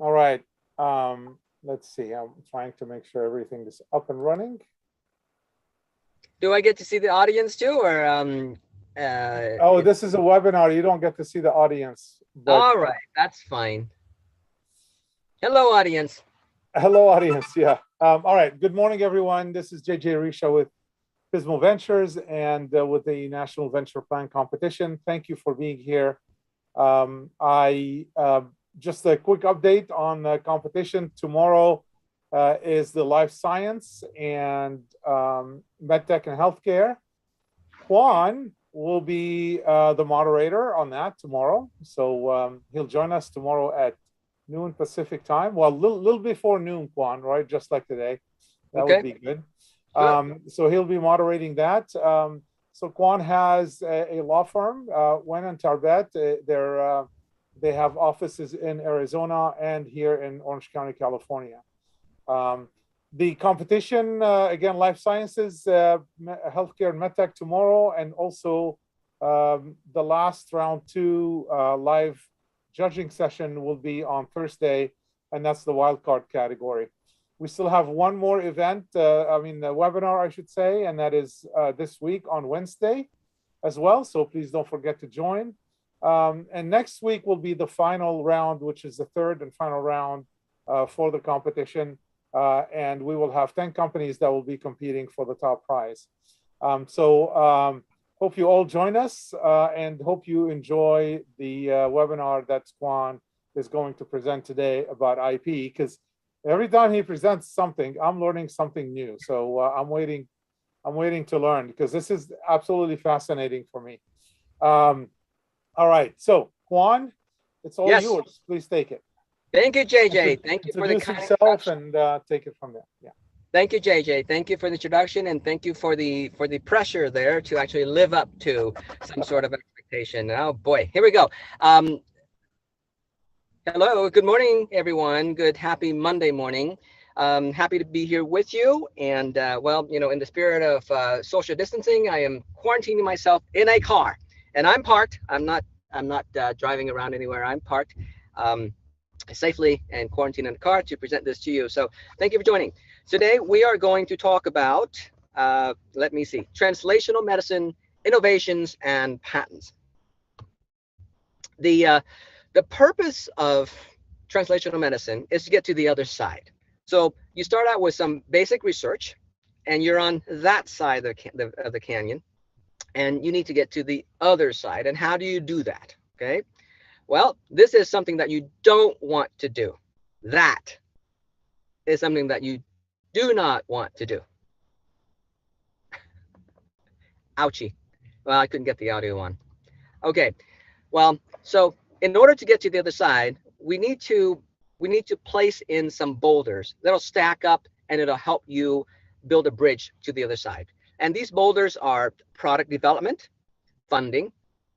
All right. Let's see. I'm trying to make sure everything is up and running. Do I get to see the audience too, or Oh, this is a webinar. You don't get to see the audience, but all right, that's fine. Hello, audience. hello, audience. Yeah. All right. Good morning, everyone. This is JJ Risha with Pismo Ventures and with the National Venture Plan Competition. Thank you for being here. I just a quick update on the competition. Tomorrow is the life science and medtech and healthcare. Quan will be the moderator on that tomorrow. So he'll join us tomorrow at noon Pacific time. Well, a little before noon, Quan, right? Just like today. That would be good. So he'll be moderating that. So Quan has a law firm, Nguyen and Tarbet. They have offices in Arizona and here in Orange County, California. The competition, again, life sciences, healthcare, and medtech tomorrow, and also the last round 2 live judging session will be on Thursday, and that's the wildcard category. We still have one more event, the webinar, I should say, and that is this week on Wednesday as well. So please don't forget to join. And next week will be the final round, which is the third and final round for the competition. And we will have 10 companies that will be competing for the top prize. Hope you all join us and hope you enjoy the webinar that Quan is going to present today about IP, because every time he presents something, I'm learning something new. So I'm waiting to learn, because this is absolutely fascinating for me. All right, so Quan, it's all yours. Please take it. Thank you, JJ. Thank you for the kind introduction. And take it from there. Yeah. Thank you, JJ. Thank you for the introduction, and thank you for the pressure there to actually live up to some sort of expectation. Oh boy, here we go. Hello, good morning, everyone. Good, happy Monday morning. Happy to be here with you. And well, in the spirit of social distancing, I am quarantining myself in a car, and I'm parked. I'm not driving around anywhere. I'm parked safely and quarantined in the car to present this to you. So thank you for joining. Today we are going to talk about, let me see, translational medicine, innovations, and patents. The purpose of translational medicine is to get to the other side. So you start out with some basic research, and you're on that side of the canyon, and you need to get to the other side. And how do you do that? Okay. Well, this is something that you don't want to do. That is something that you do not want to do. Ouchie. Well, I couldn't get the audio on. Okay. Well, so in order to get to the other side, we need to place in some boulders that'll stack up, and it'll help you build a bridge to the other side. And these boulders are product development, funding,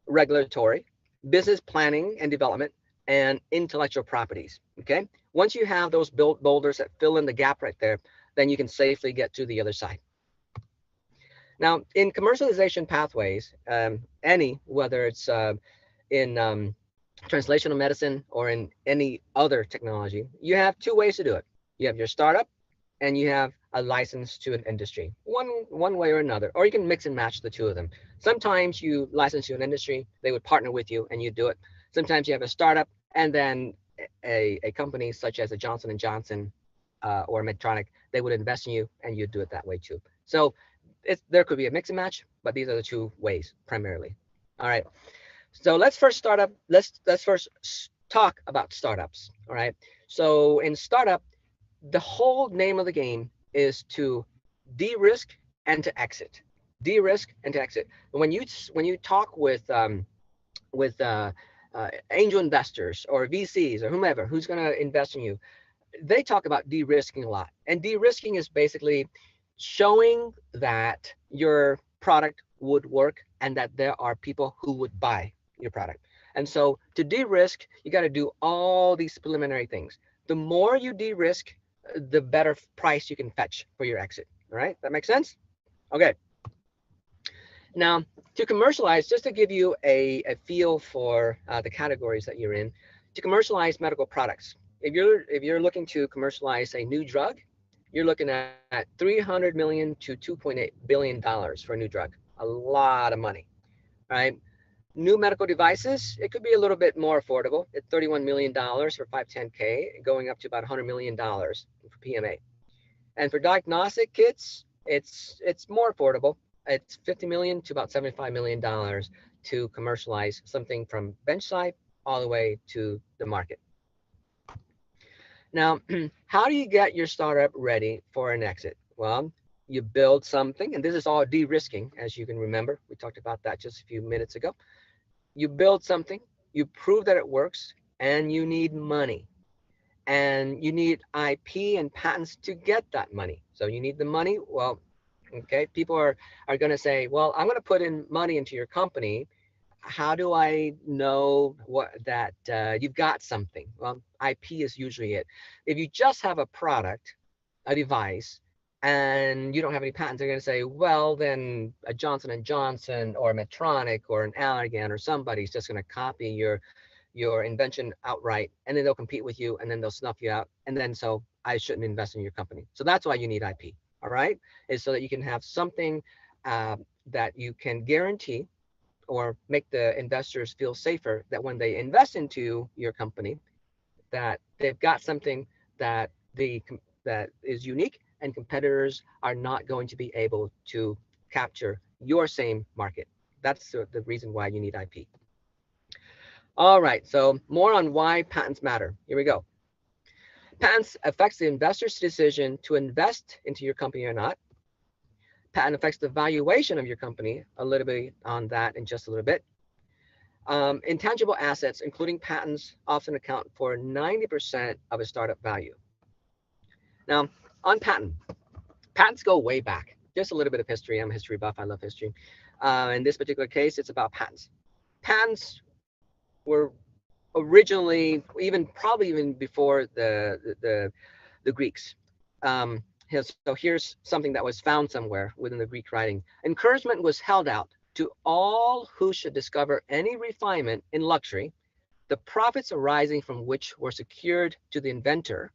regulatory, business planning and development, and intellectual properties. Okay. Once you have those boulders that fill in the gap right there, then you can safely get to the other side. Now, in commercialization pathways, whether it's in translational medicine or in any other technology, you have 2 ways to do it. You have your startup, and you have a license to an industry, one way or another, or you can mix and match the 2 of them. Sometimes you license to an industry, they would partner with you and you do it. Sometimes you have a startup, and then a company such as a Johnson & Johnson or Medtronic, they would invest in you, and you'd do it that way too. So there could be a mix and match, but these are the 2 ways primarily. All right. So let's first talk about startups. All right. So in startup, the whole name of the game is to de-risk and to exit. De-risk and to exit. When you talk with angel investors or VCs or whomever who's going to invest in you, they talk about de-risking a lot. And de-risking is basically showing that your product would work and that there are people who would buy your product. And so to de-risk, you got to do all these preliminary things. The more you de-risk, the better price you can fetch for your exit. All right, that makes sense? Okay. Now, to commercialize, just to give you a feel for the categories that you're in, to commercialize medical products, if you're looking to commercialize a new drug, you're looking at 300 million to 2.8 billion dollars for a new drug. A lot of money, right? New medical devices, it could be a little bit more affordable at $31 million for 510K, going up to about $100 million for PMA. And for diagnostic kits, it's more affordable. It's 50 million to about $75 million to commercialize something from bench side all the way to the market. Now, how do you get your startup ready for an exit? Well, you build something, and this is all de-risking, as you can remember. We talked about that just a few minutes ago. You build something, you prove that it works, and you need money. And you need IP and patents to get that money. So you need the money. Well, okay, people are going to say, well, I'm going to put in money into your company. How do I know that you've got something? Well, IP is usually it. If you just have a product, a device, and you don't have any patents, they're going to say, well, then a Johnson and Johnson or a Medtronic or an Allergan or somebody's just going to copy your invention outright, and then they'll compete with you, and then they'll snuff you out, and then so I shouldn't invest in your company. So that's why you need IP. All right, is so that you can have something that you can guarantee or make the investors feel safer that when they invest into your company, that they've got something that that is unique and competitors are not going to be able to capture your same market. That's the reason why you need IP. All right, so more on why patents matter. Here we go. Patents affects the investor's decision to invest into your company or not. Patent affects the valuation of your company. A little bit on that in just a little bit. Intangible assets, including patents, often account for 90% of a startup value. Now, on patents go way back. Just a little bit of history. I'm a history buff. I love history. In this particular case, it's about patents. Patents were originally, probably even before the Greeks. So here's something that was found somewhere within the Greek writing. Encouragement was held out to all who should discover any refinement in luxury, the profits arising from which were secured to the inventor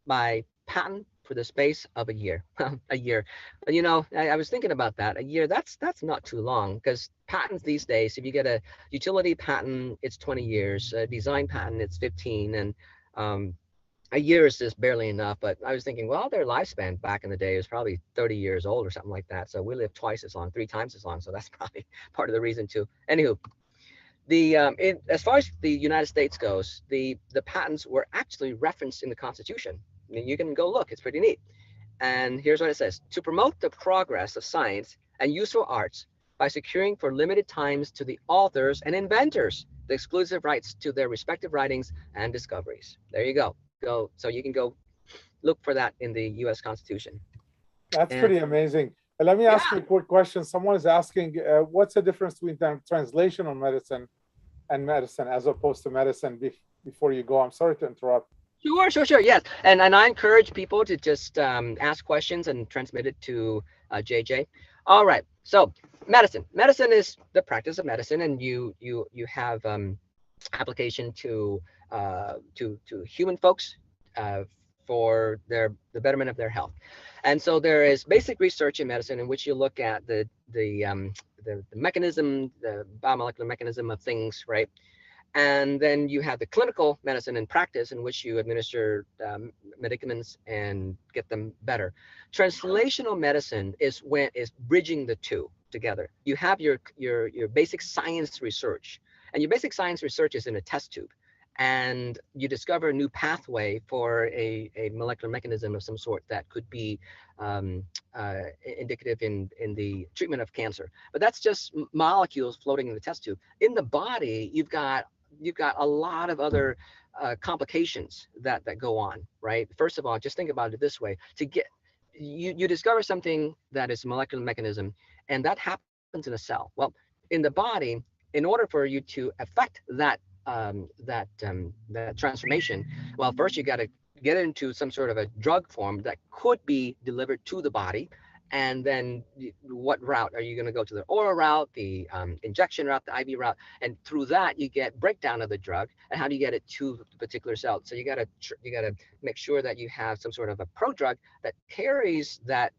by patent for the space of a year. A year. You know, I was thinking about that. A year, that's not too long, because patents these days, if you get a utility patent, it's 20 years. A design patent, it's 15. And a year is just barely enough. But I was thinking, well, their lifespan back in the day was probably 30 years old or something like that. So we live twice as long, 3 times as long. So that's probably part of the reason too. Anywho, as far as the United States goes, the patents were actually referenced in the Constitution. I mean, you can go look, it's pretty neat. And here's what it says: to promote the progress of science and useful arts by securing for limited times to the authors and inventors the exclusive rights to their respective writings and discoveries. There you go. So you can go look for that in the US Constitution. That's pretty amazing. Let me ask you a quick question. Someone is asking, what's the difference between translational medicine and medicine as opposed to medicine? Before you go, I'm sorry to interrupt. Sure. Yes. And I encourage people to just ask questions and transmit it to JJ. All right. So medicine is the practice of medicine, and you have application to human folks for the betterment of their health. And so there is basic research in medicine in which you look at the mechanism, the biomolecular mechanism of things, right? And then you have the clinical medicine and practice in which you administer medicaments and get them better. Translational medicine is bridging the two together. You have your basic science research, and your basic science research is in a test tube, and you discover a new pathway for a molecular mechanism of some sort that could be indicative in the treatment of cancer. But that's just molecules floating in the test tube. In the body, you've got a lot of other complications that go on, right? First of all, just think about it this way: you discover something that is a molecular mechanism, and that happens in a cell. Well, in the body, in order for you to affect that transformation, well, first you got to get it into some sort of a drug form that could be delivered to the body, and then what route are you going to go to, the oral route, the injection route, the IV route, and through that you get breakdown of the drug and how do you get it to the particular cell. So you got to make sure that you have some sort of a prodrug that carries that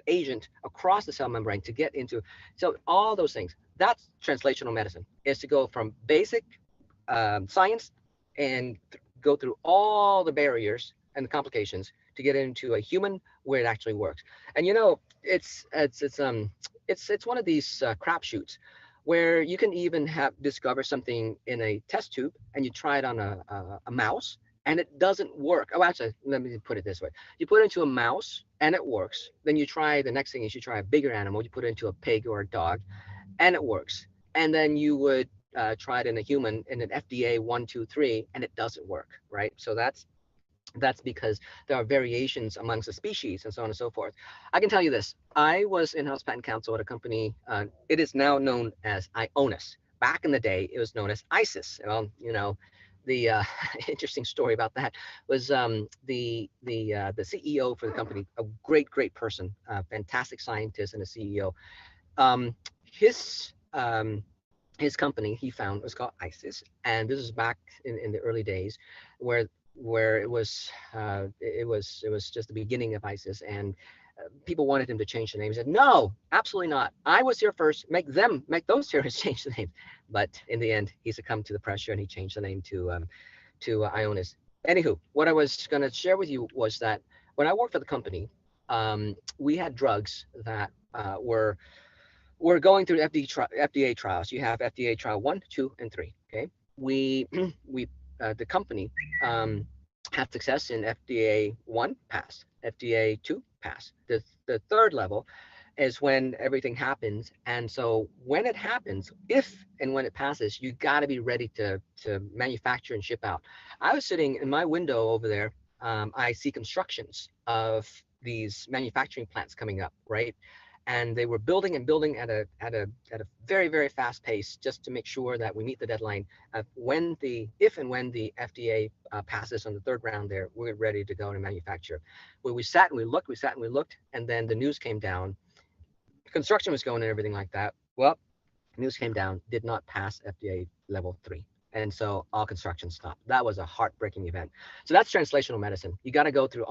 agent across the cell membrane to get into. So all those things, that's translational medicine, is to go from basic science and go through all the barriers and the complications to get into a human where it actually works. And it's one of these crapshoots where you can even have discover something in a test tube and you try it on a mouse and it doesn't work. Oh, actually, let me put it this way: you put it into a mouse and it works. Then you try, the next thing is you try a bigger animal. You put it into a pig or a dog, and it works. And then you would try it in a human in an FDA 1, 2, 3, and it doesn't work, right? So that's because there are variations amongst the species and so on and so forth. I can tell you this: I was in-house patent counsel at a company. It is now known as Ionis. Back in the day, it was known as ISIS. Well, the interesting story about that was the CEO for the company, a great person, fantastic scientist and a CEO. Um, his his company he found was called ISIS, and this is back in the early days, where it was just the beginning of ISIS, and people wanted him to change the name. He said, "No, absolutely not. I was here first. Make those terrorists change the name." But in the end, he succumbed to the pressure and he changed the name to Ionis. Anywho, what I was going to share with you was that when I worked for the company, we had drugs that were going through FDA trials. You have FDA trial 1, 2, and 3. Okay, we we the company had success in FDA 1 pass, FDA 2 pass. The third level is when everything happens. And so when it happens, if and when it passes, you got to be ready to manufacture and ship out. I was sitting in my window over there. I see constructions of these manufacturing plants coming up, right? And they were building and building at a very fast pace just to make sure that we meet the deadline of if and when the FDA passes on the third round. There, we're ready to go and manufacture. Where we sat and we looked, and then the news came down. Construction was going and everything like that. Well, news came down, did not pass FDA level 3. And so all construction stopped. That was a heartbreaking event. So that's translational medicine. You got to jump through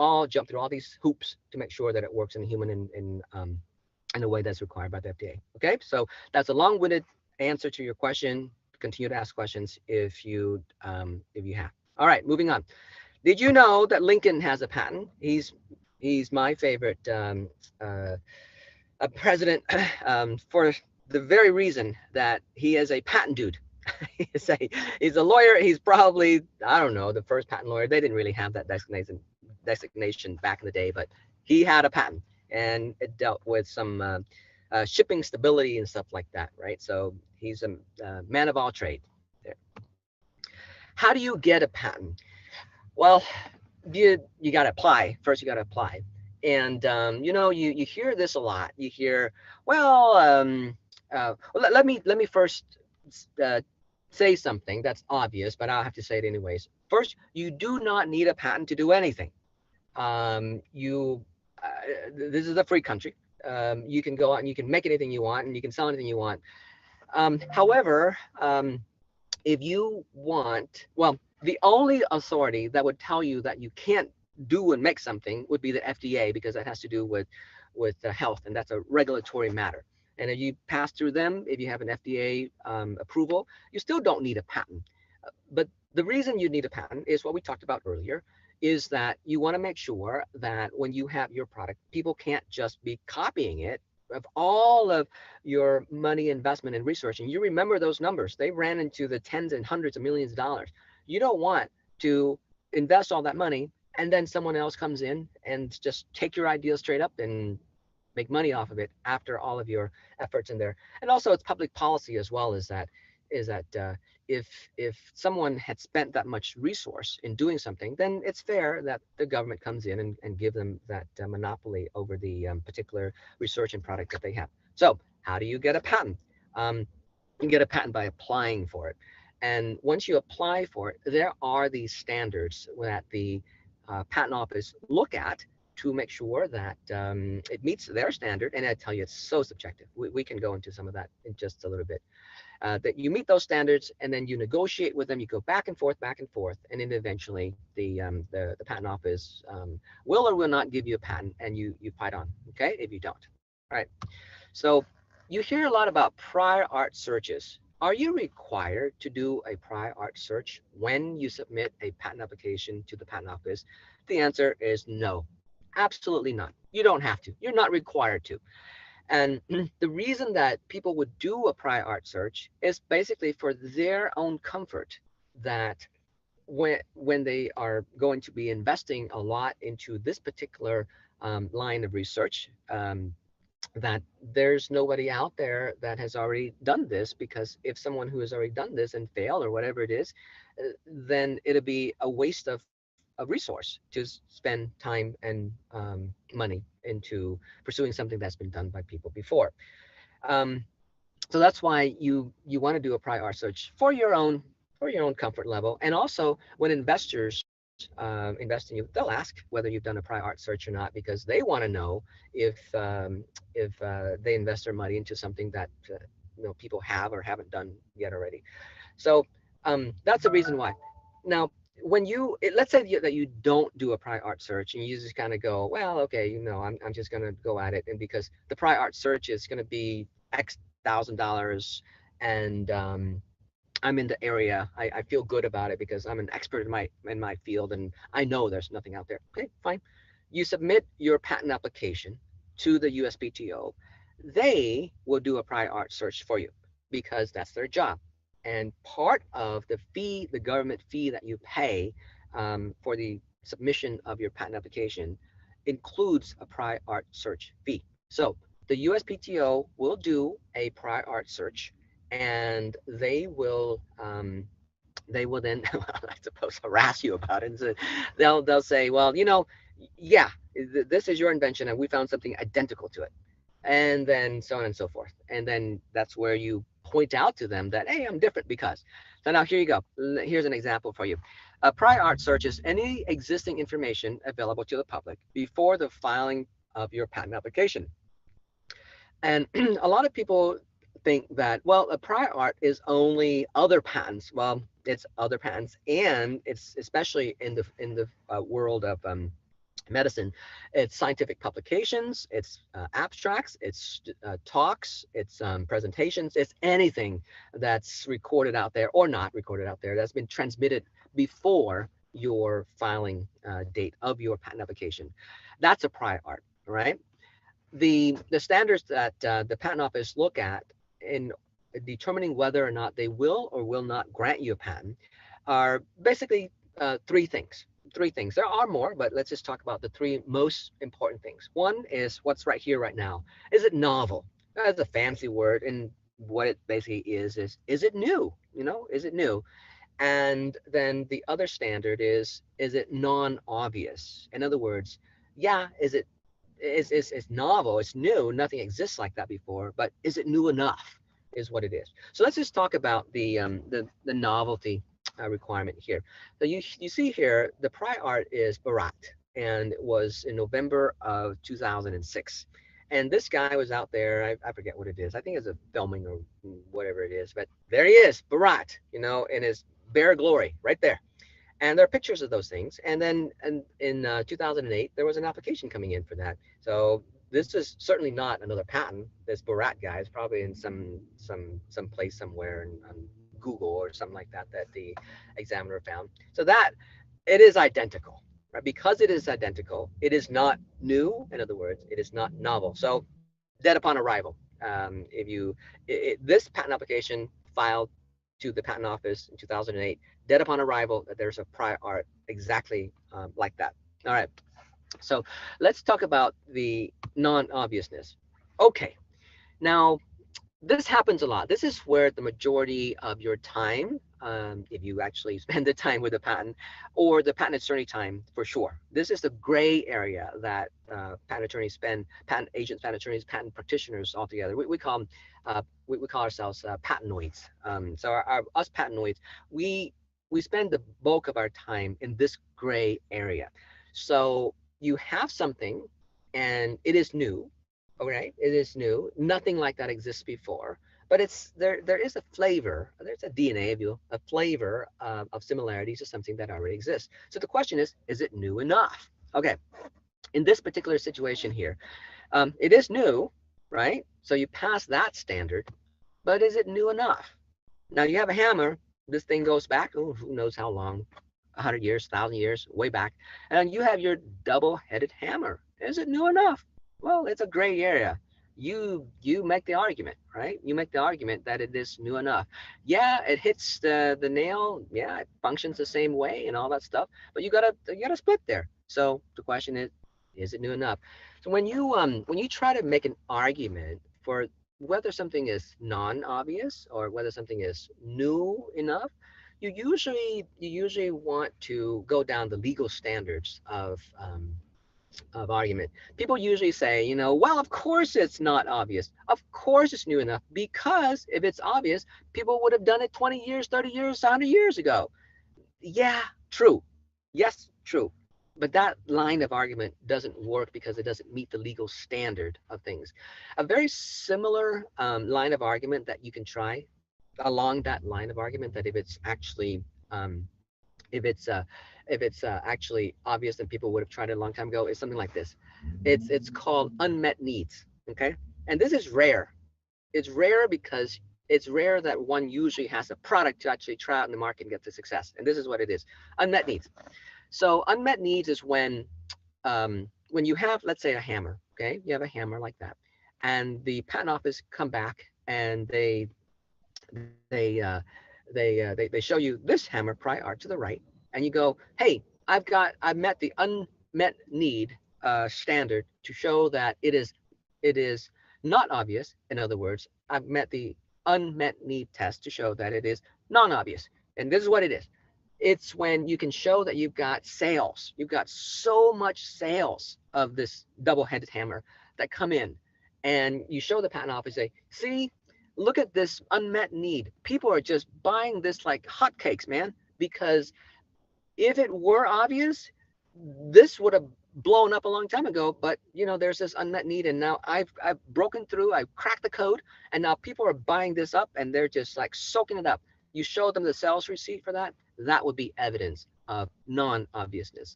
all these hoops to make sure that it works in a human in a way that's required by the FDA. Okay, so that's a long-winded answer to your question. Continue to ask questions if you have. All right, moving on. Did you know that Lincoln has a patent? He's my favorite a president for the very reason that he is a patent dude. he's a lawyer. He's probably, I don't know, the first patent lawyer. They didn't really have that designation back in the day, but he had a patent, and it dealt with some shipping stability and stuff like that, right? So he's a man of all trade. There. How do you get a patent? Well, you got to apply. First, you got to apply. And you hear this a lot. You hear, well, let me first say something that's obvious, but I'll have to say it anyways. First, you do not need a patent to do anything. This is a free country. You can go out and you can make anything you want, and you can sell anything you want. However, if you want, well, the only authority that would tell you that you can't do and make something would be the FDA, because that has to do with health, and that's a regulatory matter. And if you pass through them, if you have an FDA approval, you still don't need a patent. But the reason you need a patent is what we talked about earlier, is that you want to make sure that when you have your product, people can't just be copying it. Of all of your money investment and research, and you remember those numbers, they ran into the tens and hundreds of millions of dollars. You don't want to invest all that money and then someone else comes in and just take your idea straight up and make money off of it after all of your efforts in there. And also, it's public policy as well, is that if someone had spent that much resource in doing something, then it's fair that the government comes in and give them that monopoly over the particular research and product that they have. So how do you get a patent? You get a patent by applying for it. And once you apply for it, there are these standards that the patent office look at to make sure that it meets their standard. And I tell you, it's so subjective. We can go into some of that in just a little bit. That you meet those standards, and then you negotiate with them. You go back and forth, and then eventually the patent office will or will not give you a patent, and you fight on. Okay, if you don't. All right. So you hear a lot about prior art searches. Are you required to do a prior art search when you submit a patent application to the patent office? The answer is no, absolutely not. You don't have to. You're not required to. And the reason that people would do a prior art search is basically for their own comfort, that when they are going to be investing a lot into this particular line of research, that there's nobody out there that has already done this, because if someone who has already done this and failed or whatever it is, then it'll be a waste of resource to spend time and money into pursuing something that's been done by people before. Um, so that's why you want to do a prior art search for your own comfort level. And also when investors invest in you, they'll ask whether you've done a prior art search or not, because they want to know if they invest their money into something that people have or haven't done yet already. So that's the reason why. Now, when let's say that you don't do a prior art search, and you just kind of go, well, okay, I'm just going to go at it. And because the prior art search is going to be X $1,000, and I'm in the area, I feel good about it because I'm an expert in my field, and I know there's nothing out there. Okay, fine. You submit your patent application to the USPTO. They will do a prior art search for you because that's their job. And part of the fee, the government fee that you pay for the submission of your patent application, includes a prior art search fee. So the USPTO will do a prior art search, and they will then, I suppose, harass you about it. And so they'll say, well, yeah, this is your invention, and we found something identical to it, and then so on and so forth. And then that's where you point out to them that, hey, I'm different because. So now here you go. Here's an example for you. A prior art search is any existing information available to the public before the filing of your patent application. And a lot of people think that, well, a prior art is only other patents. Well, it's other patents, and it's especially in the world of medicine. It's scientific publications, it's abstracts, it's talks, it's presentations, it's anything that's recorded out there or not recorded out there that's been transmitted before your filing date of your patent application. That's a prior art, right? The standards that the patent office look at in determining whether or not they will or will not grant you a patent are basically three things. Three things. There are more, but let's just talk about the three most important things. One is what's right here, right now. Is it novel? That's a fancy word, and what it basically is it new? Is it new? And then the other standard is it non-obvious? In other words, yeah, it's novel, it's new, nothing exists like that before, but is it new enough is what it is. So let's just talk about the novelty requirement here. So you see here, the prior art is Barat, and it was in November of 2006. And this guy was out there, I forget what it is. I think it's a filming or whatever it is, but there he is, Barat, in his bare glory right there. And there are pictures of those things. And then in 2008, there was an application coming in for that. So this is certainly not another patent. This Barat guy is probably in some place somewhere on Google or something like that the examiner found. So that it is identical, right? Because it is identical, it is not new. In other words, it is not novel. So dead upon arrival. If you this patent application filed to the patent office in 2008, dead upon arrival, that there's a prior art exactly like that. All right. So let's talk about the non-obviousness. Okay. Now, this happens a lot. This is where the majority of your time, if you actually spend the time with a patent, or the patent attorney time, for sure. This is the gray area that patent attorneys spend, patent agents, patent attorneys, patent practitioners altogether. We call them, we call ourselves patentnoids. So us patentnoids, we spend the bulk of our time in this gray area. So you have something and it is new, all right? It is new. Nothing like that exists before, but it's there is a flavor, there's a DNA of you, a flavor of similarities to something that already exists. So the question is it new enough? Okay, in this particular situation here, it is new, right? So you pass that standard, but is it new enough? Now you have a hammer. This thing goes back, oh, who knows how long, 100 years, 1,000 years, way back. And you have your double-headed hammer. Is it new enough? Well, it's a gray area. You make the argument, right? You make the argument that it is new enough. Yeah, it hits the nail. Yeah, it functions the same way and all that stuff. But you gotta split there. So the question is it new enough? So when you try to make an argument for whether something is non-obvious or whether something is new enough, you usually want to go down the legal standards of argument. People usually say, well, of course it's not obvious. Of course it's new enough because if it's obvious, people would have done it 20 years, 30 years, 100 years ago. Yeah, true. Yes, true. But that line of argument doesn't work because it doesn't meet the legal standard of things. A very similar line of argument that you can try along that line of argument, that um, if it's uh, if it's actually obvious and people would have tried it a long time ago, is something like this. It's called unmet needs. Okay, and this is rare. It's rare because it's rare that one usually has a product to actually try out in the market and get to success. And this is what it is: unmet needs. So unmet needs is when you have, let's say, a hammer. Okay, you have a hammer like that, and the patent office come back and they they show you this hammer prior art to the right, and you go, hey, I've met the unmet need standard to show that it is not obvious. In other words, I've met the unmet need test to show that it is non-obvious. And this is what it is. It's when you can show that you've got sales, you've got so much sales of this double-headed hammer that come in, and you show the patent office, say, see, look at this unmet need. People are just buying this like hotcakes, man, because if it were obvious, this would have blown up a long time ago. But there's this unmet need, and now I've broken through, I've cracked the code, and now people are buying this up, and they're just like soaking it up. You show them the sales receipt for that. That would be evidence of non-obviousness.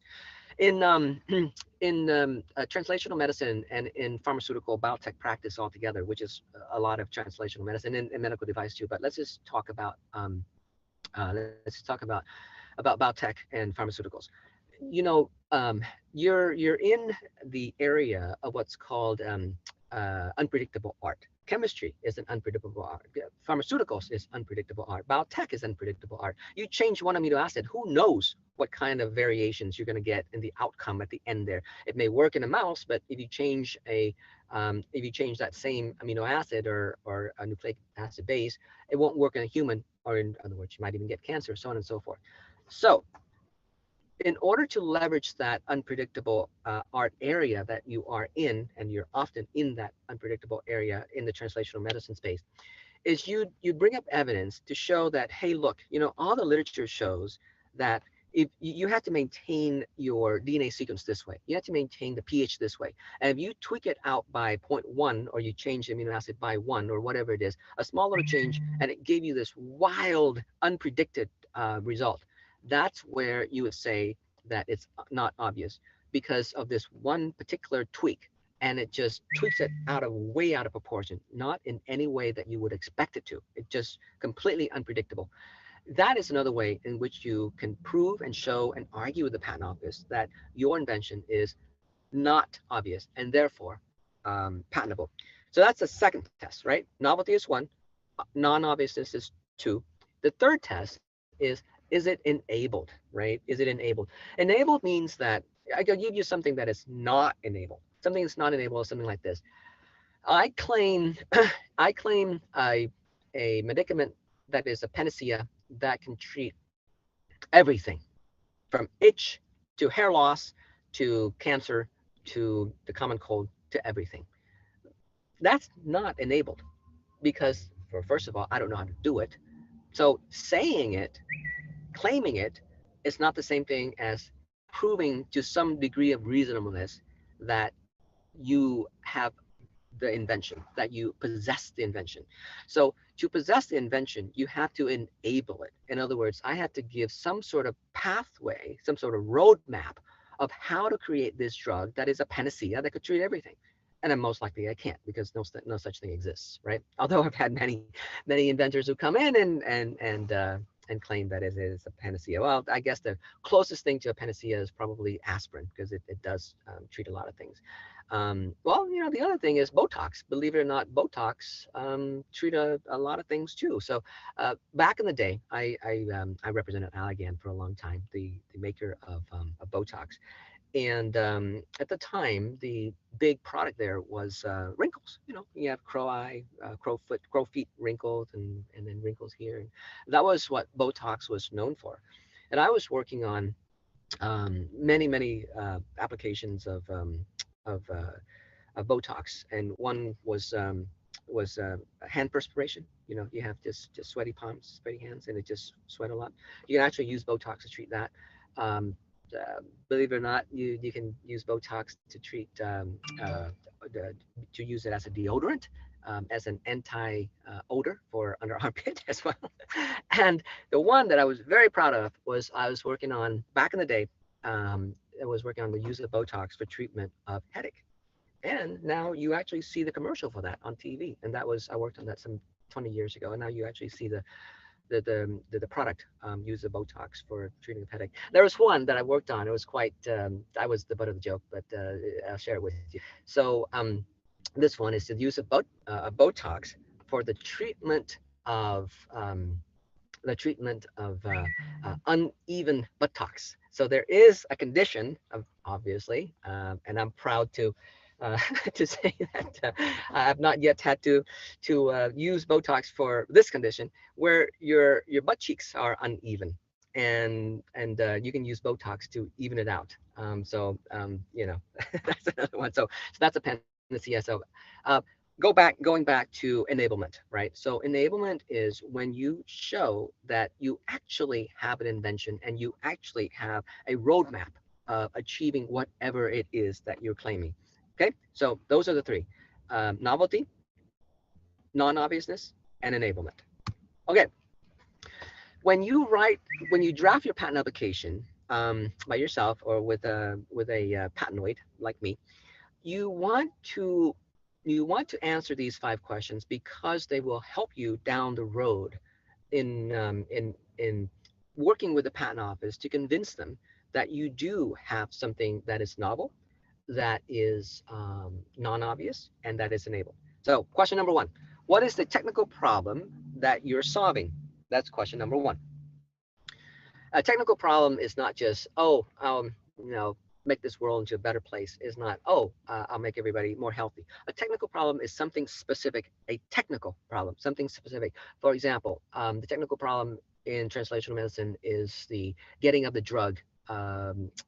In translational medicine and in pharmaceutical biotech practice altogether, which is a lot of translational medicine and medical device too. But let's just talk about biotech and pharmaceuticals. You're in the area of what's called unpredictable art. Chemistry is an unpredictable art. Pharmaceuticals is unpredictable art. Biotech is unpredictable art. You change one amino acid, who knows what kind of variations you're going to get in the outcome at the end there. It may work in a mouse, but if you change that same amino acid or a nucleic acid base, it won't work in a human, or in other words, you might even get cancer, so on and so forth. So in order to leverage that unpredictable art area that you are in, and you're often in that unpredictable area in the translational medicine space, is you bring up evidence to show that, hey, look, all the literature shows that if you have to maintain your DNA sequence this way, you have to maintain the pH this way, and if you tweak it out by 0.1, or you change the amino acid by 1, or whatever it is, a small little change, and it gave you this wild, unpredicted result, that's where you would say that it's not obvious because of this one particular tweak, and it just tweaks it way out of proportion, not in any way that you would expect it to. It's just completely unpredictable. That is another way in which you can prove and show and argue with the patent office that your invention is not obvious and therefore patentable. So that's the second test, right? Novelty is 1, non-obviousness is 2. The third test is it enabled, right? Is it enabled? Enabled means that I can give you something that is not enabled. Something that's not enabled is something like this. I claim I claim a medicament that is a panacea that can treat everything from itch to hair loss to cancer to the common cold to everything. That's not enabled because, first of all, I don't know how to do it. So saying it, claiming it, is not the same thing as proving to some degree of reasonableness that you have the invention, that you possess the invention. So to possess the invention, you have to enable it. In other words, I have to give some sort of pathway, some sort of roadmap of how to create this drug that is a panacea that could treat everything. And then most likely I can't, because no such thing exists, right? Although I've had many inventors who come in and claim that it is a panacea. Well, I guess the closest thing to a panacea is probably aspirin, because it does treat a lot of things. Well, the other thing is Botox. Believe it or not, Botox treat a lot of things too. So back in the day, I represented Allergan for a long time, the maker of Botox. And at the time, the big product there was wrinkles. You have crow eye, crow feet wrinkles, and then wrinkles here. And that was what Botox was known for. And I was working on many applications of Botox, and one was hand perspiration. You have just sweaty palms, sweaty hands, and it just sweat a lot. You can actually use Botox to treat that. Um, Believe it or not, you can use Botox to treat to use it as a deodorant, as an anti odor for under armpit as well. And the one that I was very proud of was I was working on back in the day. I was working on the use of Botox for treatment of headache. And now you actually see the commercial for that on TV. And I worked on that some 20 years ago. And now you actually see the product use of Botox for treating a headache. There was one that I worked on. It was quite, I was the butt of the joke, but I'll share it with you. So this one is the use of Botox for the treatment of uneven buttocks. So there is a condition, obviously, and I'm proud to to say that I have not yet had to use Botox for this condition, where your butt cheeks are uneven, and you can use Botox to even it out. That's another one. So that's a panacea. So going back to enablement, right? So enablement is when you show that you actually have an invention and you actually have a roadmap of achieving whatever it is that you're claiming. Okay, so those are the three: novelty, non-obviousness, and enablement. Okay, when you draft your patent application by yourself or with a patenoid like me, you want to answer these 5 questions because they will help you down the road in working with the patent office to convince them that you do have something that is novel, that is non-obvious, and that is enabled. So question number 1: what is the technical problem that you're solving? That's question number 1. A technical problem is not just, make this world into a better place. Is not, I'll make everybody more healthy. A technical problem is something specific, a technical problem, something specific. For example, the technical problem in translational medicine is the getting of the drug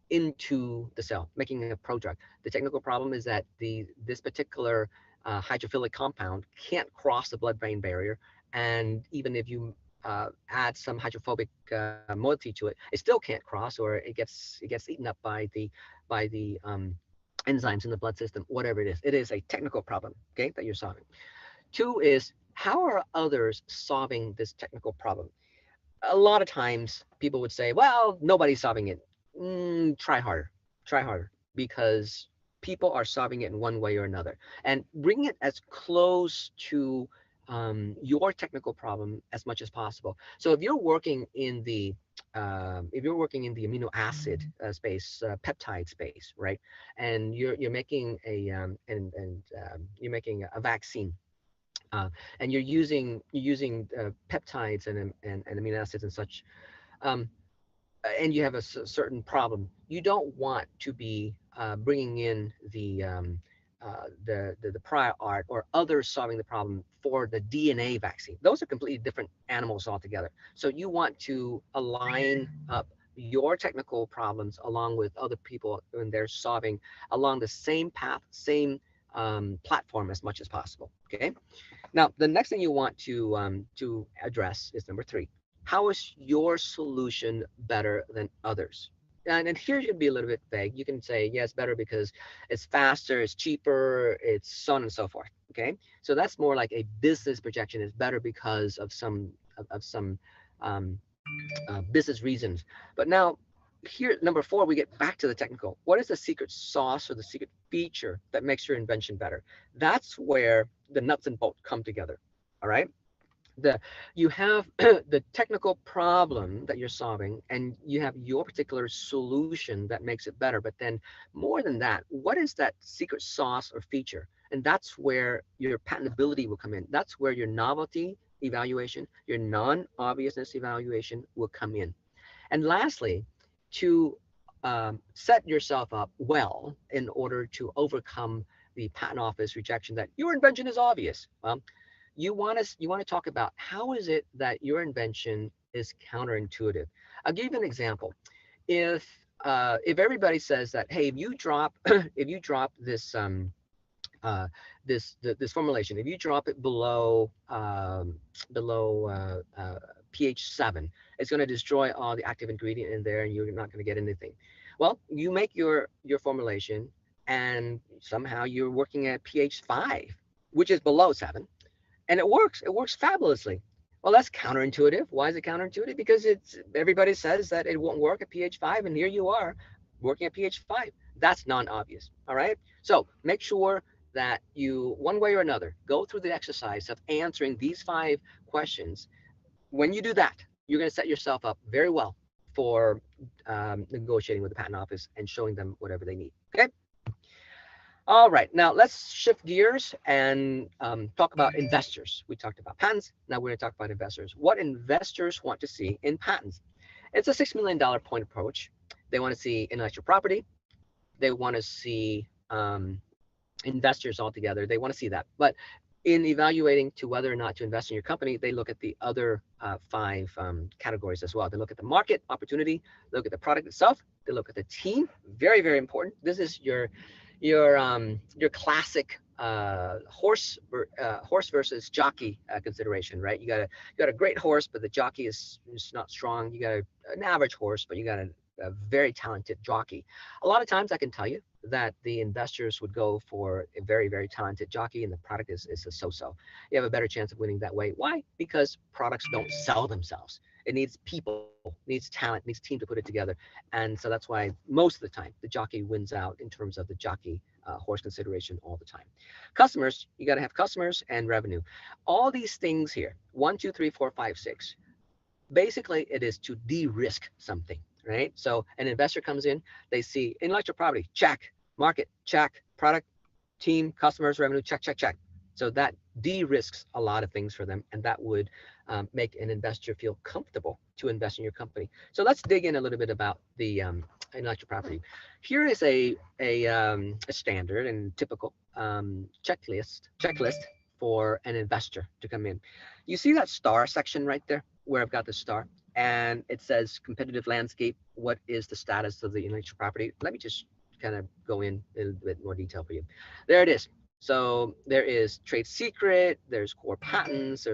into the cell, making a prodrug. The technical problem is that this particular hydrophilic compound can't cross the blood-brain barrier, and even if you add some hydrophobic moiety to it, it still can't cross, or it gets eaten up by the enzymes in the blood system. Whatever it is, a technical problem, okay, that you're solving. 2 is, how are others solving this technical problem? A lot of times people would say, well, nobody's solving it. Try harder, because people are solving it in one way or another, and bring it as close to your technical problem as much as possible. So if you're working in the amino acid space, peptide space, right, and you're making you're making a vaccine, and you're using peptides and amino acids and such, um, and you have a certain problem, you don't want to be bringing in the prior art or others solving the problem for the DNA vaccine. Those are completely different animals altogether. So you want to align up your technical problems along with other people when they're solving along the same path, same platform as much as possible. Okay. Now, the next thing you want to address is number 3. How is your solution better than others? And here you can be a little bit vague. You can say, yes, better because it's faster, it's cheaper, it's so on and so forth. Okay. So that's more like a business projection. It's better because of some um, business reasons. But now here, number four, we get back to the technical. What is the secret sauce or the secret feature that makes your invention better? That's where the nuts and bolts come together. All right. The You have the technical problem that you're solving, and you have your particular solution that makes it better. But then more than that, what is that secret sauce or feature? And that's where your patentability will come in. That's where your novelty evaluation, your non-obviousness evaluation will come in. And lastly, to set yourself up well in order to overcome the patent office rejection that your invention is obvious. Well, you want to talk about how is it that your invention is counterintuitive. I'll give you an example. If everybody says that, hey, if you drop if you drop this formulation, if you drop it below pH 7, it's going to destroy all the active ingredient in there, and you're not going to get anything. Well, you make your formulation, and somehow you're working at pH 5, which is below 7, and it works. It works fabulously. Well, that's counterintuitive. Why is it counterintuitive? Because it's everybody says that it won't work at pH 5, and here you are working at pH 5. That's non-obvious. All right. So make sure that you, one way or another, go through the exercise of answering these 5 questions. When you do that, you're going to set yourself up very well for negotiating with the patent office and showing them whatever they need. Okay. All right, now let's shift gears and talk about investors. We talked about patents. Now we're going to talk about investors. What investors want to see in patents? It's a $6 million point approach. They want to see intellectual property. They want to see investors altogether. They want to see that. But in evaluating to whether or not to invest in your company, they look at the other 5 categories as well. They look at the market opportunity, look at the product itself, they look at the team. Very, very important. This is your classic horse versus jockey consideration, right? You got a great horse, but the jockey is not strong. You got an average horse, but you got a very talented jockey. A lot of times, I can tell you that the investors would go for a very, very talented jockey, and the product is a so-so. You have a better chance of winning that way. Why? Because products don't sell themselves. It needs people, needs talent, needs team to put it together. And so that's why most of the time the jockey wins out in terms of the jockey horse consideration all the time. Customers, you got to have customers and revenue. All these things here, one, two, three, four, five, six. Basically, it is to de-risk something, right? So an investor comes in, they see intellectual property, check, market, check, product, team, customers, revenue, check, check, check. So that de-risks a lot of things for them, and that would make an investor feel comfortable to invest in your company. So let's dig in a little bit about the intellectual property. Here is a standard and typical checklist for an investor to come in. You see that star section right there where I've got the star, and it says competitive landscape. What is the status of the intellectual property? Let me just kind of go in a little bit more detail for you. There it is. So there is trade secret, there's core patents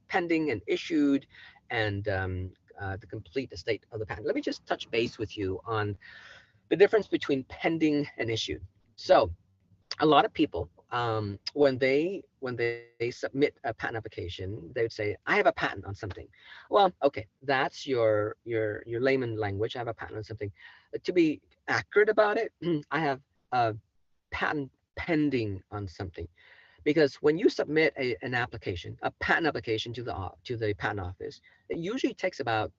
pending and issued, and the complete estate of the patent. Let me just touch base with you on the difference between pending and issued. So a lot of people, when they submit a patent application, they would say, "I have a patent on something." Well, okay, that's your layman language. I have a patent on something. To be accurate about it, I have a patent pending on something, because when you submit an application, a patent application to the patent office, it usually takes about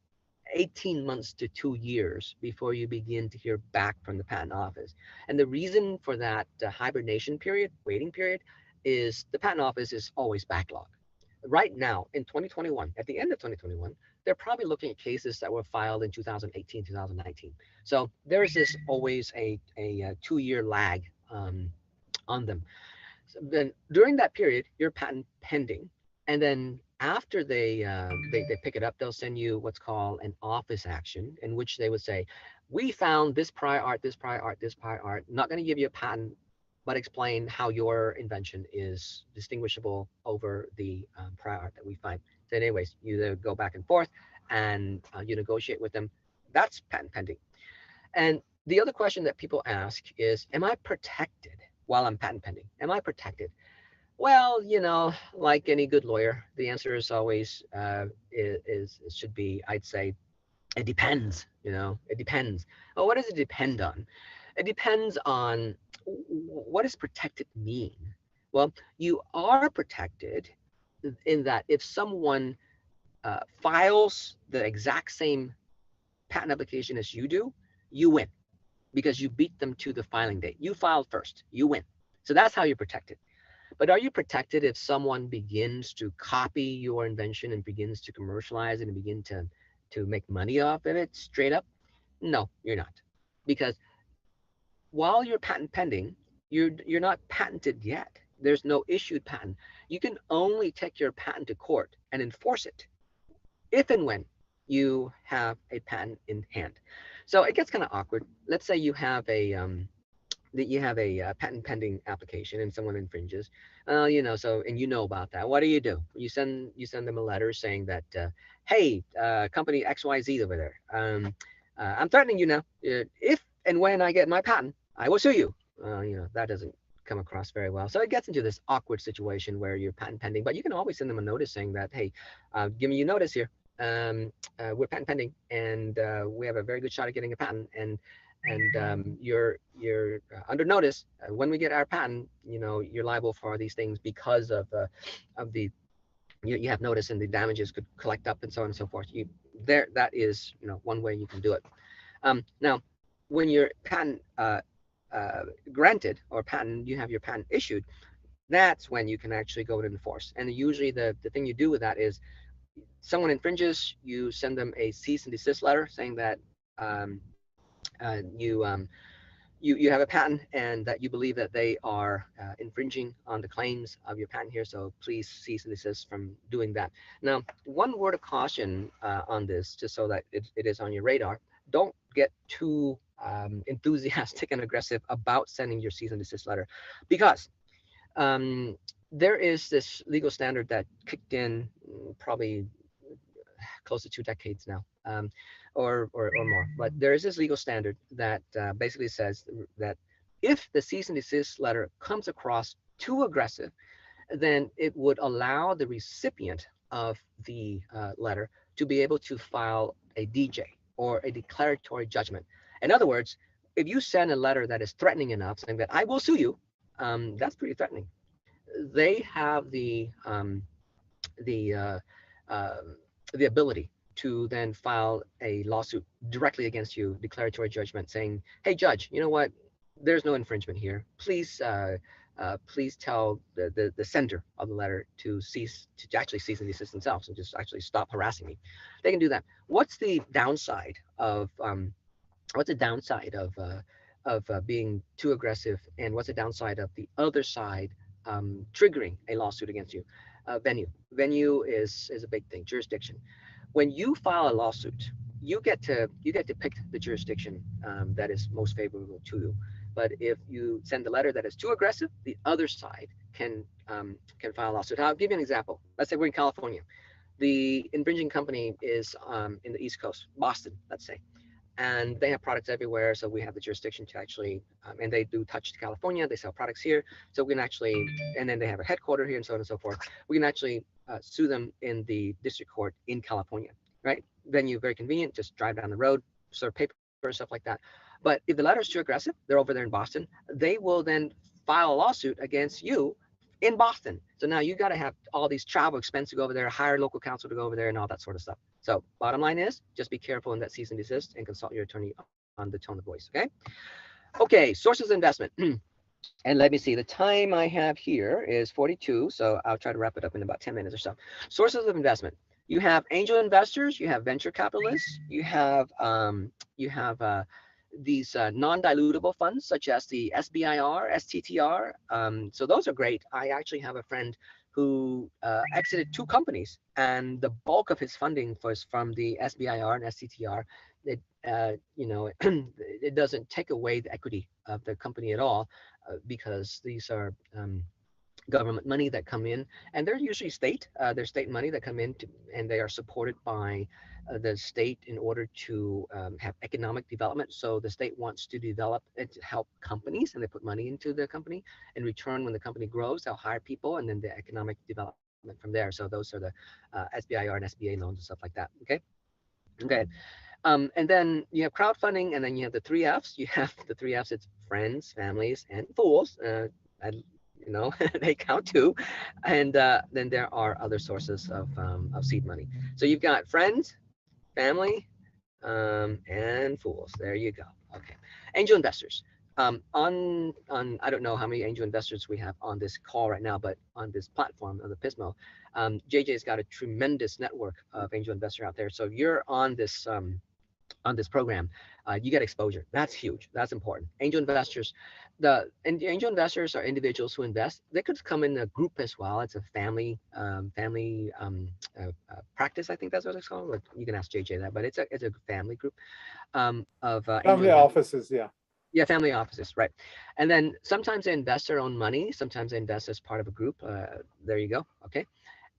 18 months to 2 years before you begin to hear back from the patent office. And the reason for that hibernation period, waiting period, is the patent office is always backlogged. Right now, in 2021, at the end of 2021, they're probably looking at cases that were filed in 2018, 2019. So there is this always a 2 year lag on them. So then during that period, your patent pending, and then after they pick it up, they'll send you what's called an office action, in which they would say, "We found this prior art, this prior art, this prior art." Not going to give you a patent, but explain how your invention is distinguishable over the prior art that we find. So, anyways, you go back and forth, and you negotiate with them. That's patent pending. And the other question that people ask is, am I protected while I'm patent pending? Am I protected? Well, like any good lawyer, the answer is always should be, I'd say, it depends. It depends. Well, what does it depend on? It depends on what does protected mean? Well, you are protected in that if someone files the exact same patent application as you do, you win because you beat them to the filing date. You filed first, you win. So that's how you're protected. But are you protected if someone begins to copy your invention and begins to commercialize it and begin to make money off of it straight up? No, you're not. Because while you're patent pending, you're not patented yet. There's no issued patent. You can only take your patent to court and enforce it if and when you have a patent in hand. So it gets kind of awkward. Let's say you have a patent pending application and someone infringes. So and you know about that. What do? You send them a letter saying that, hey, company XYZ over there, I'm threatening you now. If and when I get my patent, I will sue you. That doesn't come across very well. So it gets into this awkward situation where you're patent pending, but you can always send them a notice saying that, hey, giving you notice here. We're patent pending, and we have a very good shot at getting a patent, and you're under notice. When we get our patent, you're liable for these things because of the you have notice, and the damages could collect up and so on and so forth. That is one way you can do it. Now, when your patent granted or you have your patent issued, that's when you can actually go and enforce. And usually the thing you do with that is someone infringes, you send them a cease and desist letter saying that um, you have a patent and that you believe that they are infringing on the claims of your patent here. So please cease and desist from doing that. Now, one word of caution on this, just so that it is on your radar: don't get too enthusiastic and aggressive about sending your cease and desist letter, because there is this legal standard that kicked in probably close to 2 decades now, or more. But there is this legal standard that basically says that if the cease and desist letter comes across too aggressive, then it would allow the recipient of the letter to be able to file a DJ, or a declaratory judgment. In other words, if you send a letter that is threatening enough, saying that I will sue you, that's pretty threatening. They have the uh, uh, the ability to then file a lawsuit directly against you, declaratory judgment, saying, "Hey, judge, you know what? There's no infringement here. Please tell the sender of the letter to actually cease and desist themselves and just actually stop harassing me." They can do that. What's the downside of being too aggressive, and what's the downside of the other side triggering a lawsuit against you? Venue is a big thing. Jurisdiction. When you file a lawsuit, you get to pick the jurisdiction that is most favorable to you. But if you send a letter that is too aggressive, the other side can file a lawsuit. I'll give you an example. Let's say we're in California. The infringing company is in the East Coast, Boston, let's say, and they have products everywhere. So we have the jurisdiction to actually, and they do touch California. They sell products here, so we can actually, and then they have a headquarter here, and so on and so forth. We can actually sue them in the district court in California, right? Venue very convenient. Just drive down the road, serve paper and stuff like that. But if the letter is too aggressive, they're over there in Boston. They will then file a lawsuit against you in Boston. So now you got to have all these travel expense to go over there, hire local counsel to go over there, and all that sort of stuff. So bottom line is, just be careful in that cease and desist, and consult your attorney on the tone of voice. Okay, sources of investment. And let me see, the time I have here is 42, so I'll try to wrap it up in about 10 minutes or so. Sources of investment. You have angel investors, you have venture capitalists, you have these non-dilutable funds such as the SBIR, STTR. So those are great. I actually have a friend who exited 2 companies, and the bulk of his funding was from the SBIR and STTR. It it doesn't take away the equity of the company at all, because these are government money that come in, and they're usually they're state money that come in, and they are supported by the state in order to have economic development. So the state wants to develop and to help companies, and they put money into the company. In return, when the company grows, they'll hire people, and then the economic development from there. So those are the SBIR and SBA loans and stuff like that. Okay. Okay. And then you have crowdfunding, and then you have the three F's. You have the three F's. It's friends, families, and fools. And they count too. And then there are other sources of seed money. So you've got friends, family, and fools. There you go. Okay. Angel investors. On I don't know how many angel investors we have on this call right now, but on this platform of the Pismo, JJ's got a tremendous network of angel investors out there. So if you're on this program, you get exposure. That's huge. That's important. Angel investors, and angel investors are individuals who invest. They could come in a group as well. It's a practice. I think that's what it's called. Like, you can ask JJ that, but it's a family group of angel Family investors. offices, yeah. Yeah, family offices, right? And then sometimes they invest their own money. Sometimes they invest as part of a group. There you go. Okay.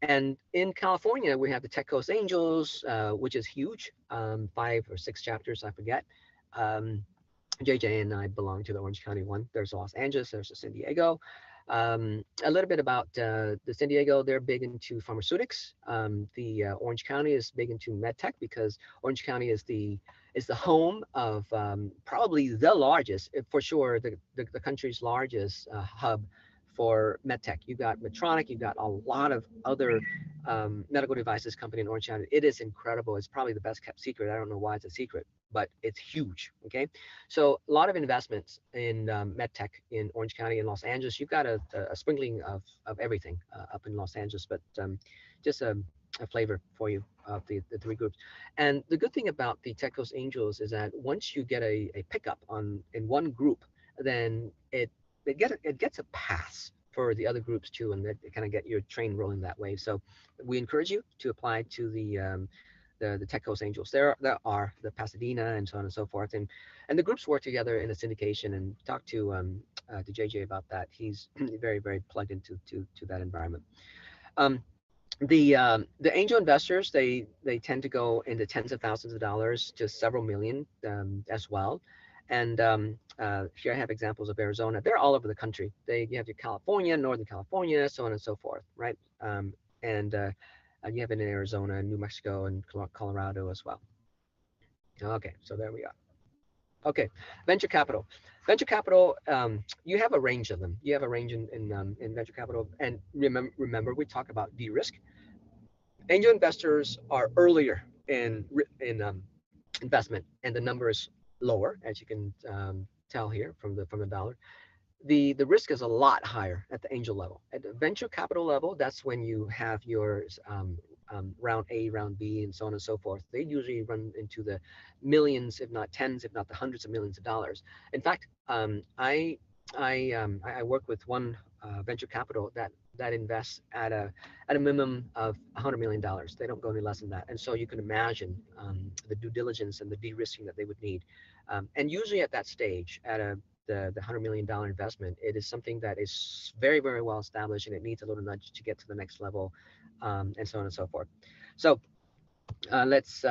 And in California, we have the Tech Coast Angels, which is huge, 5 or 6 chapters, I forget. Um, JJ and I belong to the Orange County one. There's Los Angeles, there's the San Diego. A little bit about the San Diego, they're big into pharmaceutics. The Orange County is big into medtech because Orange County is the home of probably the largest, for sure, the country's largest hub for medtech. You've got Medtronic, you've got a lot of other medical devices company in Orange County. It is incredible. It's probably the best kept secret. I don't know why it's a secret, but it's huge. Okay, so a lot of investments in medtech in Orange County and Los Angeles. You've got a sprinkling of everything up in Los Angeles, but just a flavor for you of the three groups. And the good thing about the Tech Coast Angels is that once you get a pickup in one group, then it gets a pass for the other groups too, and that kind of get your train rolling that way. So we encourage you to apply to the Tech Coast Angels. There are the Pasadena and so on and so forth, and the groups work together in a syndication. And talk to JJ about that. He's very very plugged into to that environment. Um, the angel investors, they tend to go into tens of thousands of dollars to several million as well. And here I have examples of Arizona. They're all over the country. You have your California, Northern California, so on and so forth, right? And you have it in Arizona, New Mexico, and Colorado as well. Okay, so there we are. Okay, venture capital. Venture capital, you have a range of them. You have a range in venture capital. And remember, we talk about de-risk. Angel investors are earlier in investment, and the number is lower, as you can tell here from the dollar. The risk is a lot higher at the angel level. At the venture capital level, that's when you have your round A, round B, and so on and so forth. They usually run into the millions, if not tens, if not the hundreds of millions of dollars. In fact, I work with one venture capital that invests at a minimum of $100 million. They don't go any less than that, and so you can imagine the due diligence and the de-risking that they would need. And usually at that stage, at the $100 million investment, it is something that is very very well established, and it needs a little nudge to get to the next level, and so on and so forth. So let's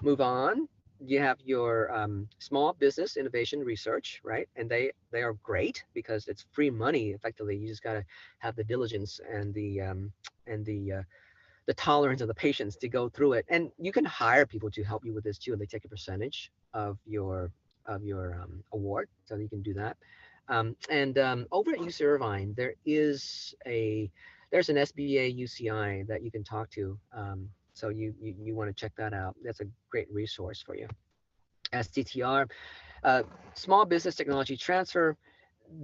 move on. You have your small business innovation research, right? And they are great because it's free money. Effectively, you just got to have the diligence and the tolerance of the patience to go through it. And you can hire people to help you with this too, and they take a percentage of your award, so you can do that. And over at UC Irvine, there's an SBA UCI that you can talk to. So you want to check that out. That's a great resource for you. STTR, small business technology transfer.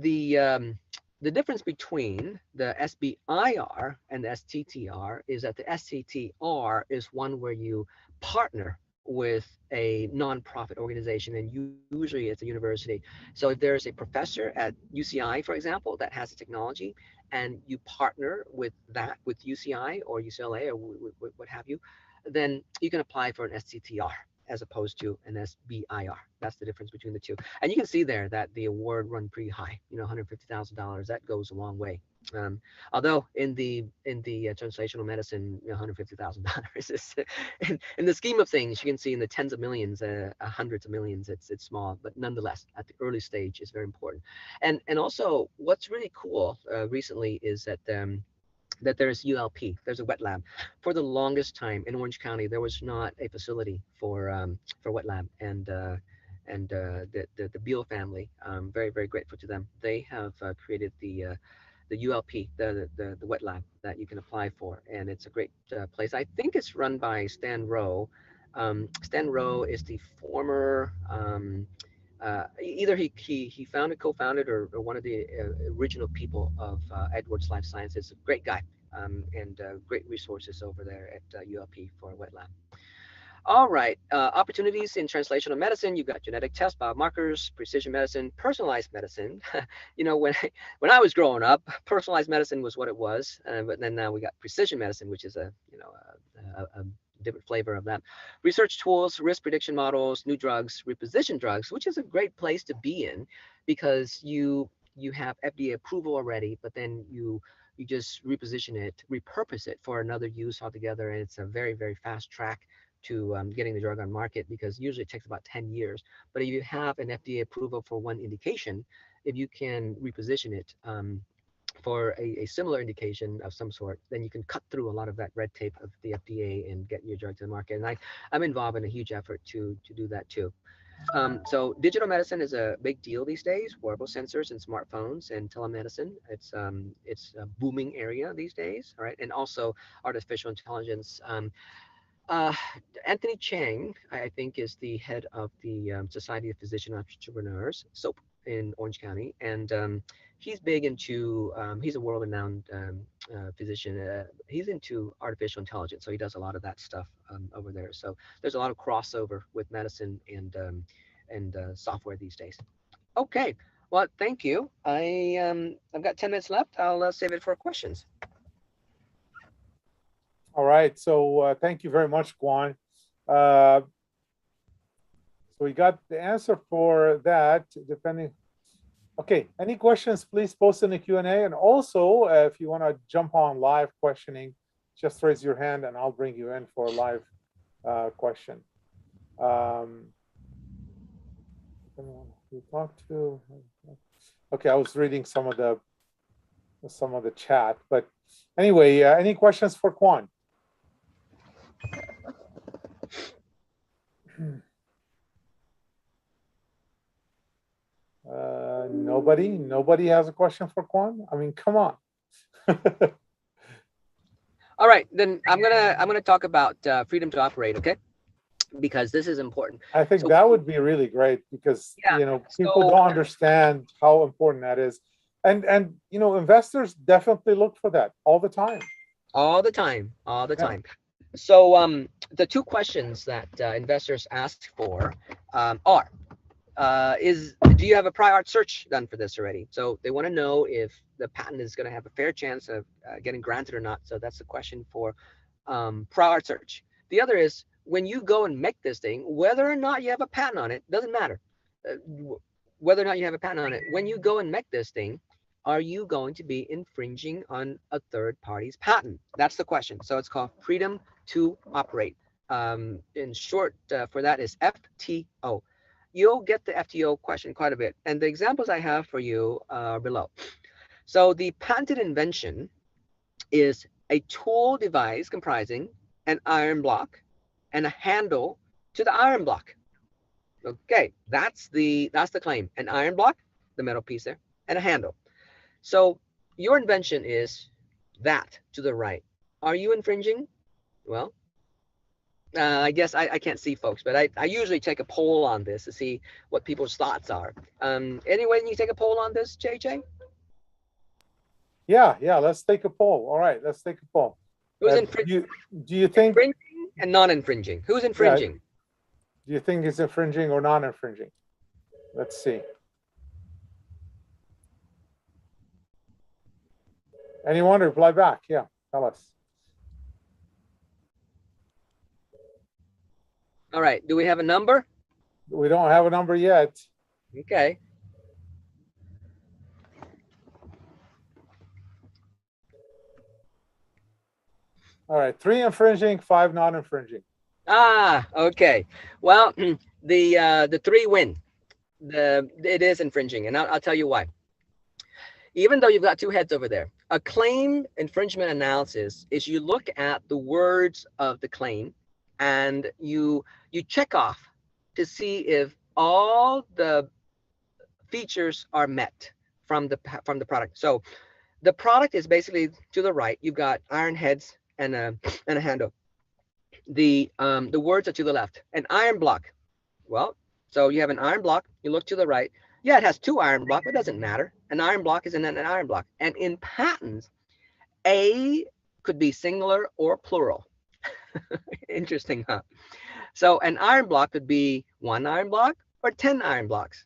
The difference between the SBIR and the STTR is that the STTR is one where you partner with a nonprofit organization, and usually it's a university. So if there's a professor at UCI, for example, that has a technology, and you partner with UCI or UCLA or what have you, then you can apply for an STTR. as opposed to an SBIR. That's the difference between the two. And you can see there that the award run pretty high, $150,000. That goes a long way. Although in the translational medicine, $150,000 is in the scheme of things, you can see in the tens of millions, hundreds of millions, it's small, but nonetheless, at the early stage, is very important. And also, what's really cool recently is that there's ULP, there's a wet lab. For the longest time in Orange County, there was not a facility for wet lab, and the Beal family, very very grateful to them. They have created the ULP, the wet lab that you can apply for, and it's a great place. I think it's run by Stan Rowe. Stan Rowe is the former. Either he founded, co-founded, or one of the original people of Edwards Life Sciences. A great guy, and great resources over there at ULP for wet lab. All right, opportunities in translational medicine. You've got genetic tests, biomarkers, precision medicine, personalized medicine. When I was growing up, personalized medicine was what it was, but then now we got precision medicine, which is a different flavor of that. Research tools, risk prediction models, new drugs, reposition drugs, which is a great place to be in, because you have FDA approval already, but then you just reposition it, repurpose it for another use altogether, and it's a very very fast track to getting the drug on market, because usually it takes about 10 years. But if you have an FDA approval for one indication, if you can reposition it for a similar indication of some sort, then you can cut through a lot of that red tape of the FDA and get your drug to the market. And I'm involved in a huge effort to do that too. So digital medicine is a big deal these days. Wearable sensors and smartphones and telemedicine. It's a booming area these days, right? And also artificial intelligence. Uh, Anthony Chang, I think, is the head of the Society of Physician Entrepreneurs, SOAP, in Orange County, and he's big into. He's a world-renowned physician. He's into artificial intelligence, so he does a lot of that stuff over there. So there's a lot of crossover with medicine and software these days. Okay, well, thank you. I've got 10 minutes left. I'll save it for questions. All right, so thank you very much, Quan. So we got the answer for that, depending. Okay, any questions, please post in the Q&A. And also, if you want to jump on live questioning, just raise your hand and I'll bring you in for a live question. We talked to. Okay, I was reading some of the chat, but anyway, any questions for Quan? Nobody has a question for Quan. I mean, come on. All right, then I'm gonna talk about freedom to operate, okay? Because this is important. I think that would be really great, because people don't understand how important that is, and investors definitely look for that all the time. All the time. So the two questions that investors ask for are, do you have a prior art search done for this already? So they want to know if the patent is going to have a fair chance of getting granted or not. So that's the question for prior art search. The other is, when you go and make this thing, whether or not you have a patent on it, doesn't matter. Whether or not you have a patent on it, when you go and make this thing, are you going to be infringing on a third party's patent? That's the question. So it's called freedom to operate. In short, for that is FTO. You'll get the FTO question quite a bit. And the examples I have for you are below. So the patented invention is a tool device comprising an iron block and a handle to the iron block. Okay, that's the claim. An iron block, the metal piece there, and a handle. So your invention is that to the right. Are you infringing? Well, I guess I can't see folks, but I usually take a poll on this to see what people's thoughts are. Anyway, you take a poll on this, JJ? Yeah, let's take a poll. All right, let's take a poll. Who's infringing? Do you think infringing and non-infringing? Who's infringing? Yeah, do you think it's infringing or non-infringing? Let's see. Anyone reply back? Yeah, tell us. All right. Do we have a number? We don't have a number yet. Okay. All right, 3 infringing, 5 non-infringing. Ah, okay. Well, the 3 win. It is infringing, and I'll tell you why. Even though you've got 2 heads over there, a claim infringement analysis is you look at the words of the claim and you check off to see if all the features are met from the product. So the product is basically to the right. You've got iron heads and a handle. The words are to the left. An iron block. Well, so you have an iron block. You look to the right. Yeah, it has 2 iron blocks, but it doesn't matter. An iron block is an iron block. And in patents, a could be singular or plural. Interesting, huh? So an iron block could be 1 iron block or 10 iron blocks.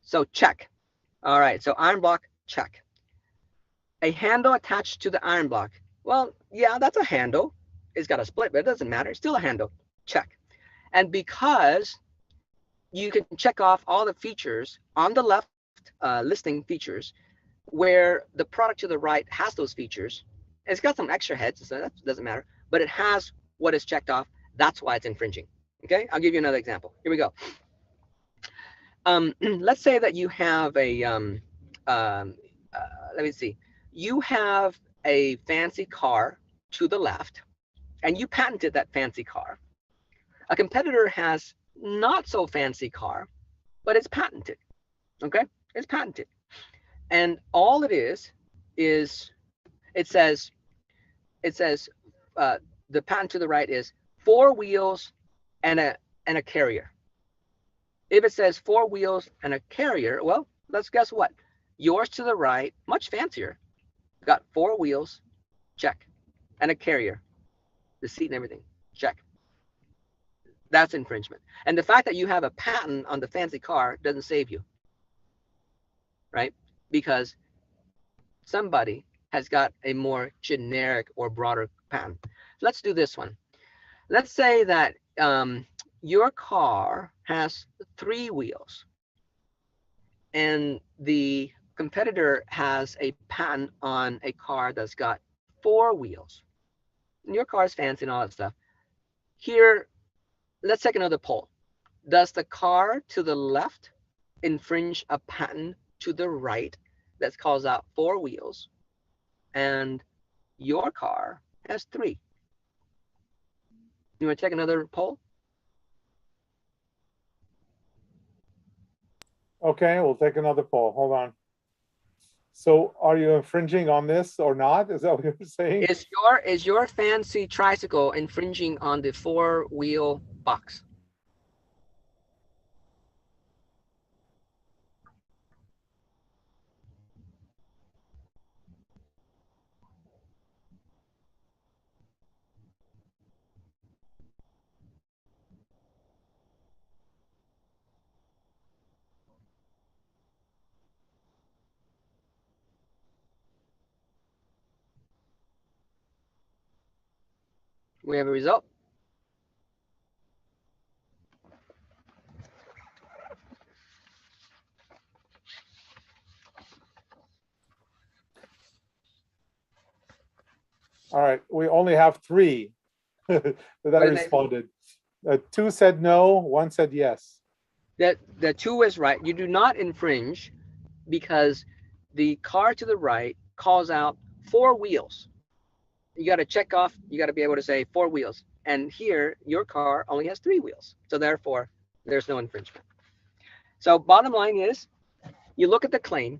So check. All right, so iron block, check. A handle attached to the iron block. Well, yeah, that's a handle. It's got a split, but it doesn't matter. It's still a handle. Check. And because you can check off all the features on the left, listing features, where the product to the right has those features. It's got some extra heads, so that doesn't matter, but it has what is checked off. That's why it's infringing. Okay, I'll give you another example. Here we go. Let's say that you have a, let me see, you have a fancy car to the left, and you patented that fancy car. A competitor has not so fancy car, but it's patented. Okay, it's patented, and all it is it says the patent to the right is 4 wheels and a carrier. If it says 4 wheels and a carrier, well, let's guess what? Yours to the right, much fancier, got 4 wheels, check, and a carrier, the seat and everything, check. That's infringement. And the fact that you have a patent on the fancy car doesn't save you, right? Because somebody has got a more generic or broader patent. Let's do this one. Let's say that your car has 3 wheels and the competitor has a patent on a car that's got 4 wheels. And your car is fancy and all that stuff. Here, let's take another poll. Does the car to the left infringe a patent to the right that calls out 4 wheels, and your car has 3? You want to take another poll? Okay, we'll take another poll. Hold on. So are you infringing on this or not? Is that what you're saying? Is your fancy tricycle infringing on the 4-wheel box? We have a result. All right, we only have 3 that responded. 2 said no, 1 said yes. That the 2 is right. You do not infringe because the car to the right calls out 4 wheels. You got to check off, you got to be able to say 4 wheels. And here, your car only has 3 wheels. So therefore, there's no infringement. So bottom line is, you look at the claim,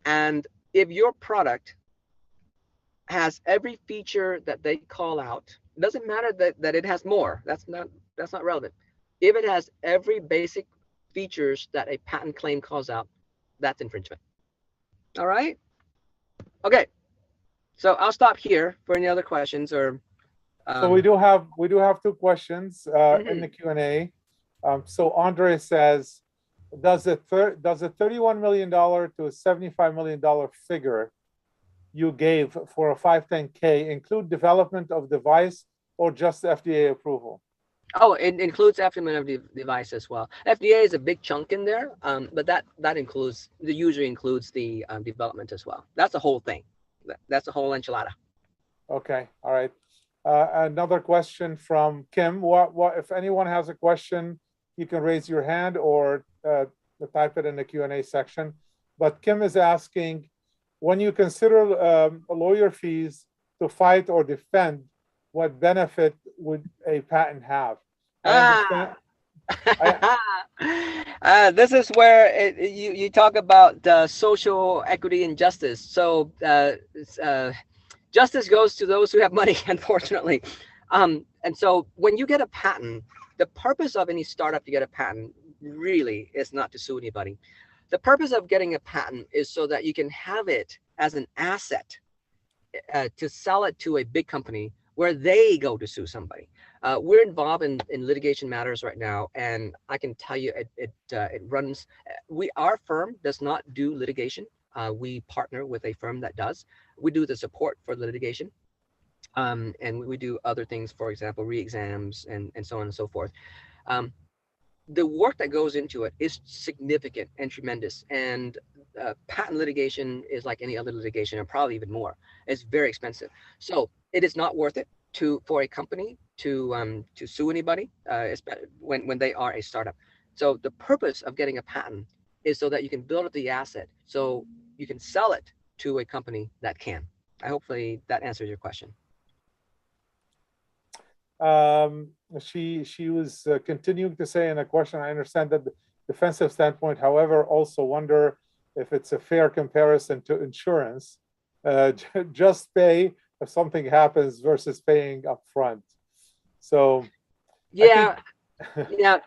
and if your product has every feature that they call out, it doesn't matter that it has more. That's not relevant. If it has every basic features that a patent claim calls out, that's infringement. All right. Okay. So I'll stop here for any other questions or. So we do have 2 questions in the Q&A. So Andre says, does a $31 million to a $75 million figure you gave for a 510K include development of device or just FDA approval? Oh, it includes implemented device as well. FDA is a big chunk in there, but that includes the usually includes the development as well. That's the whole thing. That's the whole enchilada. Okay, all right. Another question from Kim. What if anyone has a question, you can raise your hand or type it in the Q&A section. But Kim is asking, when you consider lawyer fees to fight or defend, what benefit would a patent have? I understand. This is where you talk about social equity and justice. So justice goes to those who have money, unfortunately. And so when you get a patent, the purpose of any startup to get a patent really is not to sue anybody. The purpose of getting a patent is so that you can have it as an asset to sell it to a big company where they go to sue somebody. We're involved in litigation matters right now, and I can tell you it runs. Our firm does not do litigation. We partner with a firm that does. We do the support for the litigation, and we do other things, for example, re-exams and so on and so forth. The work that goes into it is significant and tremendous. And patent litigation is like any other litigation, and probably even more. It's very expensive. So it is not worth it for a company to sue anybody when they are a startup. So the purpose of getting a patent is so that you can build up the asset, so you can sell it to a company that can. Hopefully that answers your question. She was continuing to say in a question, I understand that the defensive standpoint, however, also wonder if it's a fair comparison to insurance. Just pay if something happens versus paying upfront. So yeah, yeah,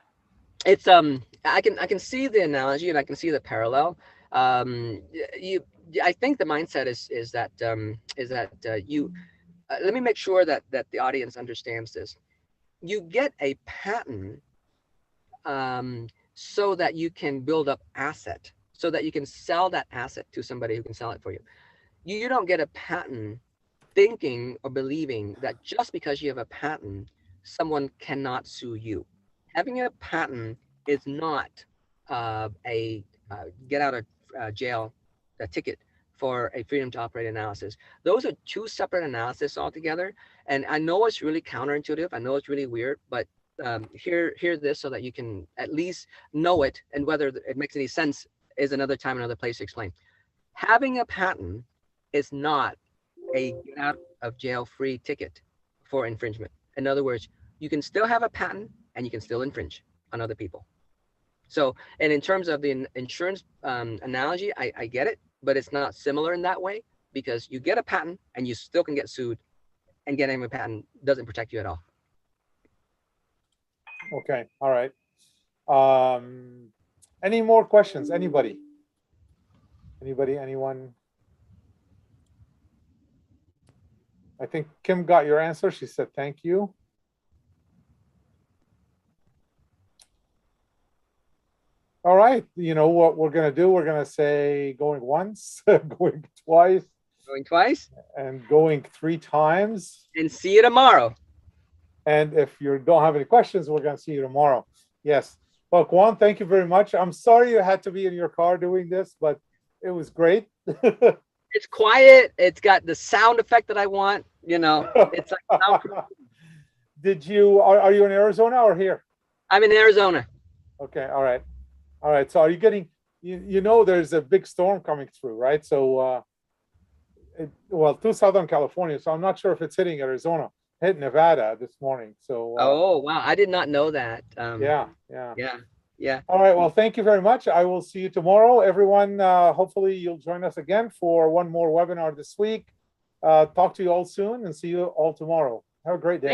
it's I can see the analogy and I can see the parallel. I think the mindset is that you let me make sure that the audience understands this. You get a patent so that you can build up asset, so that you can sell that asset to somebody who can sell it for you. You don't get a patent thinking or believing that just because you have a patent, someone cannot sue you. Having a patent is not a get out of jail ticket for a freedom to operate analysis. Those are two separate analyses altogether. And I know it's really counterintuitive. I know it's really weird, but hear this so that you can at least know it, and whether it makes any sense is another time, another place to explain. Having a patent is not a get out of jail free ticket for infringement. In other words, you can still have a patent and you can still infringe on other people. So, and in terms of the insurance analogy, I get it, but it's not similar in that way, because you get a patent and you still can get sued, and getting a patent doesn't protect you at all. Okay, all right. Any more questions? Anybody? Anyone? I think Kim got your answer. She said, thank you. All right, you know what we're gonna do? We're gonna say going once, going twice. Going twice? And going 3 times. And see you tomorrow. And if you don't have any questions, we're gonna see you tomorrow. Yes. Well, Quan, thank you very much. I'm sorry you had to be in your car doing this, but it was great. It's quiet. It's got the sound effect that I want. You know, it's like soundproof. Are you in Arizona or here? I'm in Arizona. Okay. All right. All right. So are you getting, you know, there's a big storm coming through, right? So, to Southern California. So I'm not sure if it's hitting Arizona. Hit Nevada this morning. So. Oh, wow. I did not know that. Yeah. All right. Well, thank you very much. I will see you tomorrow. Everyone, hopefully you'll join us again for one more webinar this week. Talk to you all soon and see you all tomorrow. Have a great day.